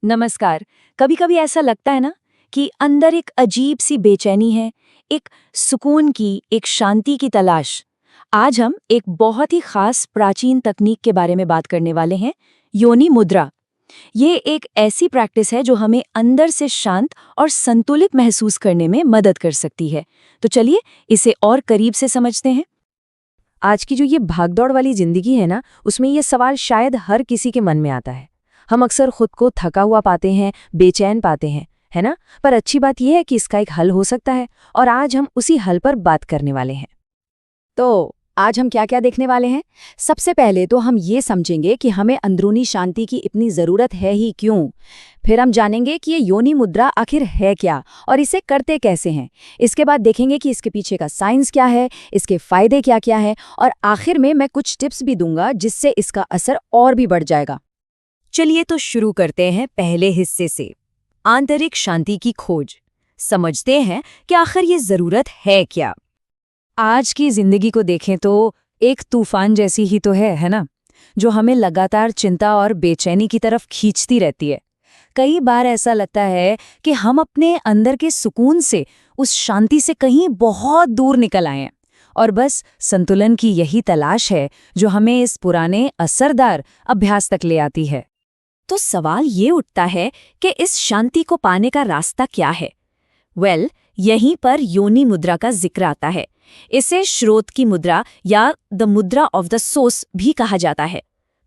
नमस्कार। कभी कभी ऐसा लगता है ना कि अंदर एक अजीब सी बेचैनी है, एक सुकून की, एक शांति की तलाश। आज हम एक बहुत ही खास प्राचीन तकनीक के बारे में बात करने वाले हैं, योनि मुद्रा। ये एक ऐसी प्रैक्टिस है जो हमें अंदर से शांत और संतुलित महसूस करने में मदद कर सकती है। तो चलिए इसे और करीब से समझते हैं। आज की जो ये भागदौड़ वाली जिंदगी है ना, उसमें ये सवाल शायद हर किसी के मन में आता है। हम अक्सर खुद को थका हुआ पाते हैं, बेचैन पाते हैं, है ना? पर अच्छी बात यह है कि इसका एक हल हो सकता है, और आज हम उसी हल पर बात करने वाले हैं। तो आज हम क्या क्या देखने वाले हैं? सबसे पहले तो हम ये समझेंगे कि हमें अंदरूनी शांति की इतनी ज़रूरत है ही क्यों। फिर हम जानेंगे कि ये योनि मुद्रा आखिर है क्या और इसे करते कैसे हैं। इसके बाद देखेंगे कि इसके पीछे का साइंस क्या है, इसके फ़ायदे क्या क्या हैं, और आखिर में मैं कुछ टिप्स भी दूंगा जिससे इसका असर और भी बढ़ जाएगा। चलिए तो शुरू करते हैं पहले हिस्से से, आंतरिक शांति की खोज। समझते हैं कि आखिर ये ज़रूरत है क्या। आज की जिंदगी को देखें तो एक तूफान जैसी ही तो है ना, जो हमें लगातार चिंता और बेचैनी की तरफ खींचती रहती है। कई बार ऐसा लगता है कि हम अपने अंदर के सुकून से, उस शांति से कहीं बहुत दूर निकल आए हैं, और बस संतुलन की यही तलाश है जो हमें इस पुराने असरदार अभ्यास तक ले आती है। तो सवाल ये उठता है कि इस शांति को पाने का रास्ता क्या है? यहीं पर योनि मुद्रा का जिक्र आता है। इसे स्रोत की मुद्रा या द मुद्रा ऑफ द सोर्स भी कहा जाता है।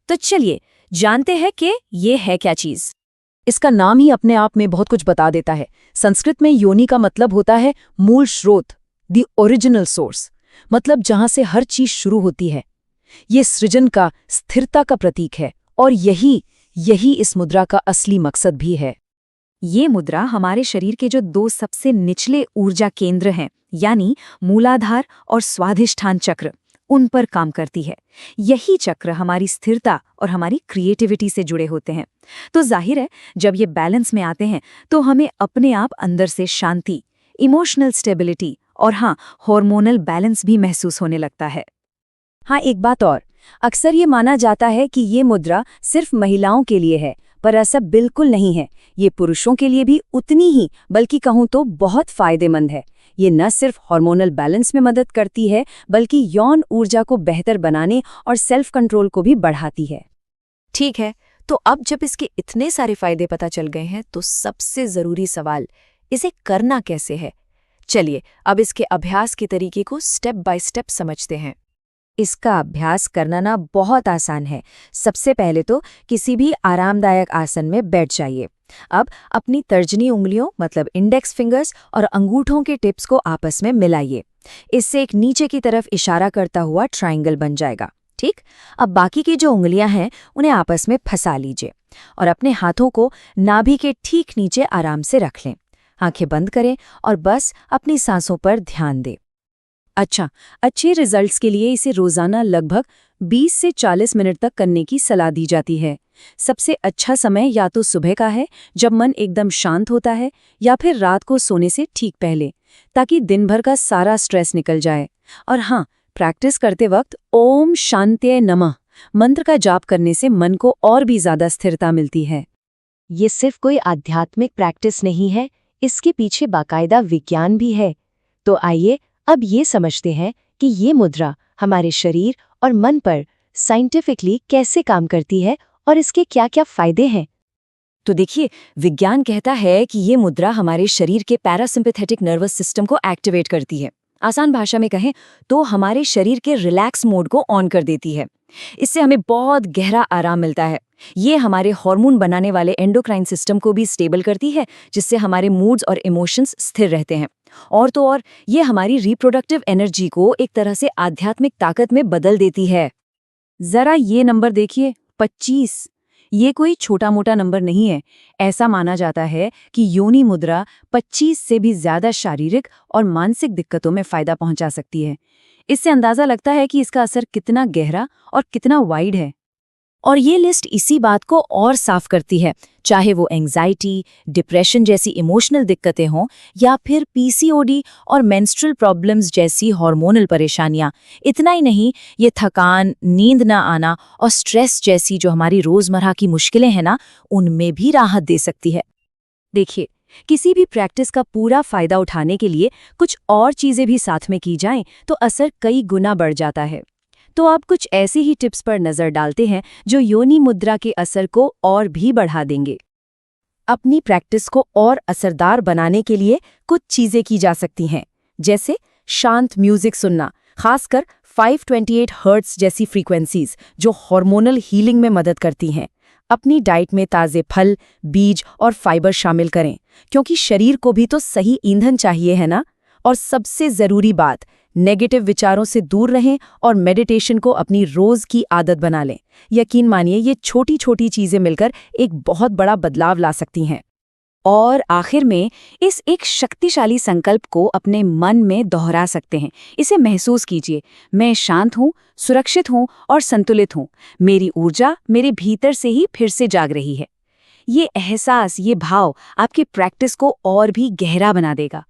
तो चलिए जानते हैं कि ये है क्या चीज। इसका नाम ही अपने आप में बहुत कुछ बता देता है। संस्कृत में योनि का मतलब होता है मूल स्रोत, द ओरिजिनल सोर्स, मतलब जहां से हर चीज शुरू होती है। ये सृजन का, स्थिरता का प्रतीक है, और यही इस मुद्रा का असली मकसद भी है। ये मुद्रा हमारे शरीर के जो दो सबसे निचले ऊर्जा केंद्र हैं, यानी मूलाधार और स्वाधिष्ठान चक्र, उन पर काम करती है। यही चक्र हमारी स्थिरता और हमारी क्रिएटिविटी से जुड़े होते हैं। तो जाहिर है, जब ये बैलेंस में आते हैं तो हमें अपने आप अंदर से शांति, इमोशनल स्टेबिलिटी और हार्मोनल बैलेंस भी महसूस होने लगता है। एक बात और, अक्सर ये माना जाता है कि ये मुद्रा सिर्फ महिलाओं के लिए है, पर ऐसा बिल्कुल नहीं है। ये पुरुषों के लिए भी उतनी ही, बल्कि कहूँ तो बहुत फायदेमंद है। ये न सिर्फ हार्मोनल बैलेंस में मदद करती है, बल्कि यौन ऊर्जा को बेहतर बनाने और सेल्फ कंट्रोल को भी बढ़ाती है। ठीक है, तो अब जब इसके इतने सारे फायदे पता चल गए हैं, तो सबसे जरूरी सवाल, इसे करना कैसे है? चलिए अब इसके अभ्यास के तरीके को स्टेप बाय स्टेप समझते हैं। इसका अभ्यास करना ना बहुत आसान है। सबसे पहले तो किसी भी आरामदायक आसन में बैठ जाइए। अब अपनी तर्जनी उंगलियों, मतलब इंडेक्स फिंगर्स, और अंगूठों के टिप्स को आपस में मिलाइए। इससे एक नीचे की तरफ इशारा करता हुआ ट्रायंगल बन जाएगा। ठीक, अब बाकी की जो उंगलियां हैं उन्हें आपस में फंसा लीजिए और अपने हाथों को नाभि के ठीक नीचे आराम से रख लें। आंखें बंद करें और बस अपनी सांसों पर ध्यान दें। अच्छे रिजल्ट्स के लिए इसे रोजाना लगभग 20 से 40 मिनट तक करने की सलाह दी जाती है। सबसे अच्छा समय या तो सुबह का है, जब मन एकदम शांत होता है, या फिर रात को सोने से ठीक पहले, ताकि दिन भर का सारा स्ट्रेस निकल जाए। और प्रैक्टिस करते वक्त ओम शांतये नमः मंत्र का जाप करने से मन को और भी ज्यादा स्थिरता मिलती है। ये सिर्फ कोई आध्यात्मिक प्रैक्टिस नहीं है, इसके पीछे बाकायदा विज्ञान भी है। तो आइए अब ये समझते हैं कि ये मुद्रा हमारे शरीर और मन पर साइंटिफिकली कैसे काम करती है और इसके क्या क्या फायदे हैं। तो देखिए, विज्ञान कहता है कि ये मुद्रा हमारे शरीर के पैरासिम्पैथेटिक नर्वस सिस्टम को एक्टिवेट करती है। आसान भाषा में कहें तो हमारे शरीर के रिलैक्स मोड को ऑन कर देती है। इससे हमें बहुत गहरा आराम मिलता है। ये हमारे हार्मोन बनाने वाले एंडोक्राइन सिस्टम को भी स्टेबल करती है, जिससे हमारे मूड्स और इमोशंस स्थिर रहते हैं। और तो और ये हमारी रिप्रोडक्टिव एनर्जी को एक तरह से आध्यात्मिक ताकत में बदल देती है। जरा ये नंबर देखिए, 25। ये कोई छोटा मोटा नंबर नहीं है। ऐसा माना जाता है कि योनि मुद्रा 25 से भी ज्यादा शारीरिक और मानसिक दिक्कतों में फायदा पहुंचा सकती है। इससे अंदाजा लगता है कि इसका असर कितना गहरा और कितना वाइड है। और ये लिस्ट इसी बात को और साफ करती है, चाहे वो एंग्जाइटी, डिप्रेशन जैसी इमोशनल दिक्कतें हों या फिर पीसीओडी और मेंस्ट्रुअल प्रॉब्लम्स जैसी हार्मोनल परेशानियां। इतना ही नहीं, ये थकान, नींद न आना और स्ट्रेस जैसी जो हमारी रोजमर्रा की मुश्किलें हैं ना, उनमें भी राहत दे सकती है। देखिए, किसी भी प्रैक्टिस का पूरा फायदा उठाने के लिए कुछ और चीजें भी साथ में की जाएं तो असर कई गुना बढ़ जाता है। तो अब कुछ ऐसी ही टिप्स पर नजर डालते हैं जो योनि मुद्रा के असर को और भी बढ़ा देंगे। अपनी प्रैक्टिस को और असरदार बनाने के लिए कुछ चीजें की जा सकती हैं, जैसे शांत म्यूजिक सुनना, खासकर 528 हर्ट्ज जैसी फ्रीक्वेंसीज जो हार्मोनल हीलिंग में मदद करती हैं। अपनी डाइट में ताज़े फल, बीज और फाइबर शामिल करें, क्योंकि शरीर को भी तो सही ईंधन चाहिए है ना। और सबसे ज़रूरी बात, नेगेटिव विचारों से दूर रहें और मेडिटेशन को अपनी रोज़ की आदत बना लें। यकीन मानिए, ये छोटी छोटी चीज़ें मिलकर एक बहुत बड़ा बदलाव ला सकती हैं। और आखिर में इस एक शक्तिशाली संकल्प को अपने मन में दोहरा सकते हैं। इसे महसूस कीजिए, मैं शांत हूँ, सुरक्षित हूँ और संतुलित हूँ। मेरी ऊर्जा मेरे भीतर से ही फिर से जाग रही है। ये एहसास, ये भाव आपकी प्रैक्टिस को और भी गहरा बना देगा।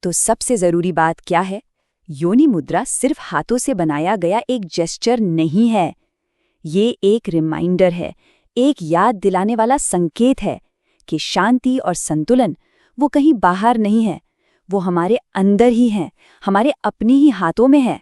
तो सबसे ज़रूरी बात क्या है? योनि मुद्रा सिर्फ हाथों से बनाया गया एक जेस्चर नहीं है। ये एक रिमाइंडर है, एक याद दिलाने वाला संकेत है कि शांति और संतुलन वो कहीं बाहर नहीं है, वो हमारे अंदर ही है, हमारे अपने ही हाथों में है।